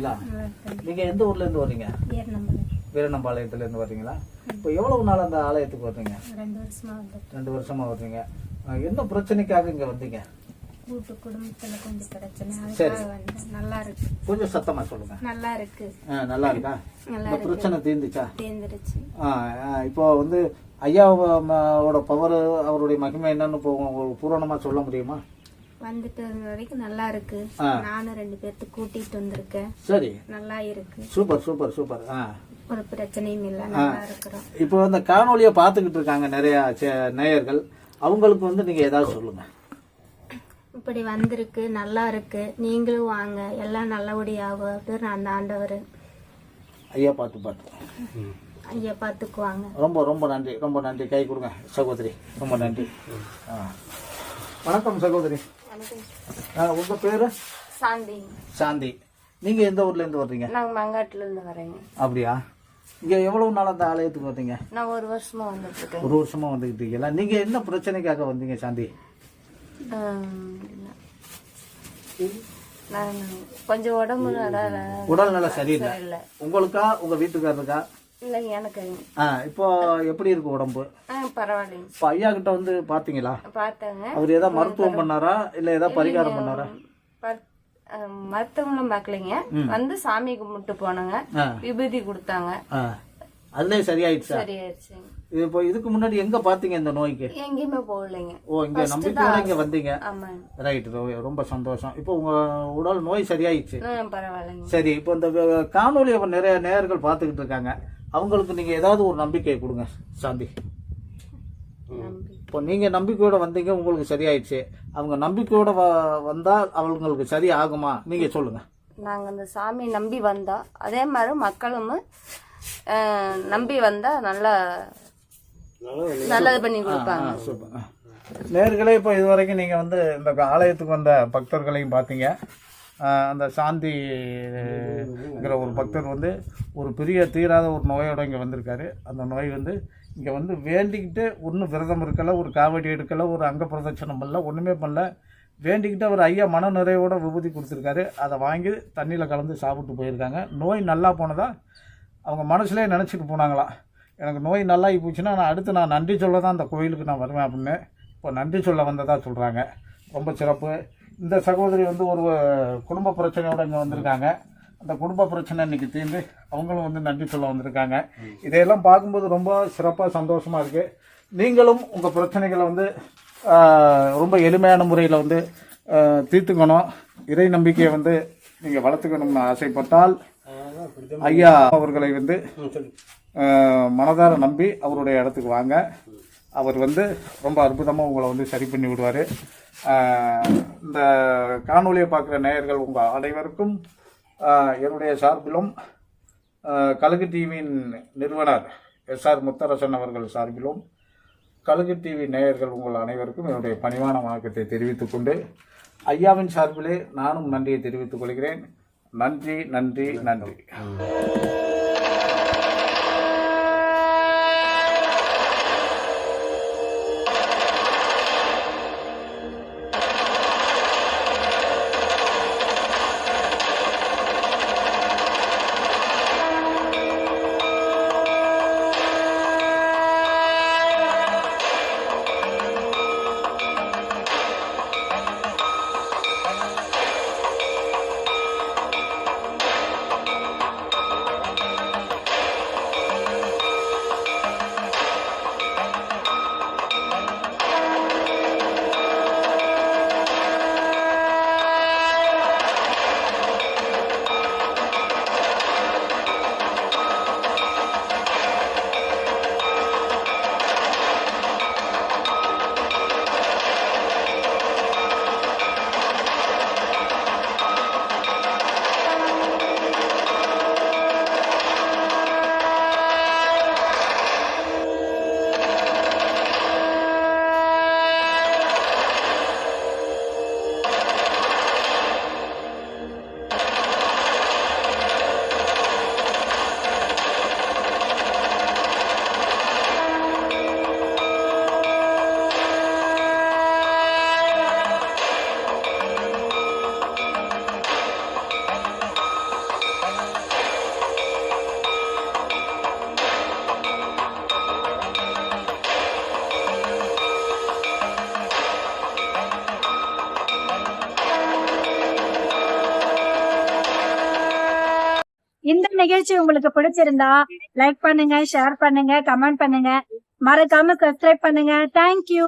இருக்கீங்களா? நீங்கள் எந்த ஊர்லேருந்து வர்றீங்க? வீரனம்பாளையத்துலேருந்து வர்றீங்களா? இப்போ எவ்வளவு நாள் அந்த ஆலயத்துக்கு வர்றீங்க? 2 வருஷமா வர்றீங்க. என்ன பிரச்சனைக்காக இங்கே வந்தீங்க? குடும்பத்துல கொஞ்சம் பிரச்சனை. சரி, நல்லா இருக்கு. கொஞ்சம் சத்தமா சொல்லுங்க. நல்லா இருக்கு. நல்லா இருக்கா? இந்த பிரச்சனை தீர்ந்துச்சா? தீர்ந்துருச்சு. இப்போ வந்து ஐயாவோட பவர், அவருடைய மகிமை என்னன்னு இப்போ உங்களுக்கு பூரணமா சொல்ல முடியுமா? வந்துட்டு வரைக்கும் நல்லா இருக்கு. நானும் 2 பேர்த்து கூட்டிட்டு வந்திருக்கேன். சரி, நல்லா இருக்கு. Super super super. ஒரு பிரச்சனையும் இல்ல, நல்லா இருக்கிறோம். இப்போ இந்த காணொலியை பார்த்துக்கிட்டு இருக்காங்க நிறைய நேயர்கள், அவங்களுக்கு வந்து நீங்க ஏதாவது சொல்லுங்க. இப்படி வந்திருக்கு, நல்லா இருக்கு. நீங்களும் வாங்க, எல்லாம் நல்லபடியாக பேர் அந்த ஆண்டவர் ஐயா பார்த்து ஐயா பார்த்துக்குவாங்க. ரொம்ப ரொம்ப நன்றி, ரொம்ப நன்றி. கை கொடுங்க சகோதரி, ரொம்ப நன்றி. வணக்கம் சகோதரி. உங்க பேரு? சாந்தி. சாந்தி. நீங்க எந்த ஊர்ல இருந்து வர்றீங்க? நாங்க மங்காட்டுல இருந்து வரேங்க. அப்படியா? இங்க எவ்வளவு நாள் அந்த ஆலயத்துக்கு வந்தீங்க? நான் 1 வருஷமா வந்துட்டு இருக்கேன். 1 வருஷமா வந்துகிட்டு இருக்கீங்களா? நீங்க என்ன பிரச்சனைக்காக வந்தீங்க சாந்தி? கொஞ்சம் உடல்நல சரியில்லை. உங்களுக்கா உங்க வீட்டுக்காரருக்கா? இல்ல எனக்கு. இப்போ எப்படி இருக்கு உடம்பு? பரவாயில்லைங்க. இப்போ ஐயா கிட்ட வந்து பாத்தீங்களா? பார்த்தாங்க. அவர் ஏதாவது மருத்துவம் பண்ணாரா இல்ல ஏதாவது பரிகாரம் பண்ணாரா? மருத்துவங்களும் பாக்கலைங்க. வந்து சாமி கும்பிட்டு போனாங்க, விபூதி கொடுத்தாங்க. அதுலயே சரியாயிடுச்சு. சரியாயிடுச்சு. இப்போ இதுக்கு முன்னாடி எங்க பாத்தீங்க இந்த நோய்க்கு? எங்கேயுமே போகலைங்க. இங்க நம்பிக்கையோட இங்க வந்தீங்க. ஆமா. ரைட், ரொம்ப சந்தோஷம். இப்போ உங்க உடல் நோய் சரியாயிடுச்சு. பரவாயில்லைங்க. சரி, இப்போ இந்த காணொலியை நிறைய நேயர்கள் பாத்துக்கிட்டு இருக்காங்க, அவங்களுக்கு நீங்க ஏதாவது ஒரு நம்பிக்கை கொடுங்க சாந்தி. இப்போ நீங்க நம்பிக்கையோட வந்தீங்க, உங்களுக்கு சரியாயிடுச்சு. அவங்க நம்பிக்கையோட வந்தால் அவங்களுக்கு சரி ஆகுமா? நீங்க சொல்லுங்க. நாங்க அந்த சாமி நம்பி வந்தா, அதே மாதிரி மக்களும் நம்பி வந்தா நல்லது பண்ணி கொடுப்பாங்க. சூப்பர். நேர்களே, இப்போ இதுவரைக்கும் நீங்க வந்து இந்த ஆலயத்துக்கு வந்த பக்தர்களையும் பார்த்தீங்க. அந்த சாந்திங்கிற ஒரு பக்தர் வந்து ஒரு பெரிய தீராத ஒரு நோயோட இங்கே வந்திருக்காரு. அந்த நோய் வந்து இங்கே வந்து வேண்டிக்கிட்டு ஒன்றும் விரதம் இருக்கலை, ஒரு காவடி எடுக்கலை, ஒரு அங்க பிரதட்சணம் பண்ணல, ஒன்றுமே பண்ணல. வேண்டிக்கிட்டு அவர் ஐயா மன நிறைவோட விபூதி கொடுத்துருக்காரு. அதை வாங்கி தண்ணியில் கலந்து சாப்பிட்டு போயிருக்காங்க. நோய் நல்லா போனதா அவங்க மனசுலேயே நினச்சிட்டு போனாங்களா, எனக்கு நோய் நல்லா போச்சுன்னா நான் நன்றி சொல்ல தான் அந்த கோயிலுக்கு நான் வருவேன் அப்படின்னு. இப்போ நன்றி சொல்ல வந்ததாக சொல்கிறாங்க. ரொம்ப சிறப்பு. இந்த சகோதரி வந்து ஒரு குடும்ப பிரச்சனையோடு இங்கே வந்திருக்காங்க. அந்த குடும்ப பிரச்சனை இன்னைக்கு தீர்ந்து அவங்களும் வந்து நன்றி சொல்ல வந்திருக்காங்க. இதையெல்லாம் பார்க்கும்போது ரொம்ப சிறப்பாக சந்தோஷமாக இருக்குது. நீங்களும் உங்கள் பிரச்சனைகளை வந்து ரொம்ப எளிமையான முறையில் வந்து தீர்த்துக்கணும். இறை நம்பிக்கையை வந்து நீங்கள் வளர்த்துக்கணும்னு ஆசைப்பட்டால் ஐயா அவர்களை வந்து மனதார நம்பி அவருடைய இடத்துக்கு வாங்க. அவர் வந்து ரொம்ப அற்புதமாக உங்களை வந்து சரி பண்ணி விடுவார். இந்த காணொலியை பார்க்குற நேயர்கள் உங்கள் அனைவருக்கும் என்னுடைய சார்பிலும் கழுகு டிவியின் நிறுவனர் எஸ்ஆர் முத்தரசன் அவர்கள் சார்பிலும் கழுகு டிவி நேயர்கள் உங்கள் அனைவருக்கும் என்னுடைய பணிவான வணக்கத்தை தெரிவித்துக் கொண்டு ஐயாவின் சார்பிலே நானும் நன்றியை தெரிவித்துக் கொள்கிறேன். நன்றி நன்றி நன்றி. இந்த நிகழ்ச்சி உங்களுக்கு பிடிச்சிருந்தா லைக் பண்ணுங்க, ஷேர் பண்ணுங்க, கமெண்ட் பண்ணுங்க, மறக்காம சப்ஸ்கிரைப் பண்ணுங்க. தேங்க்யூ.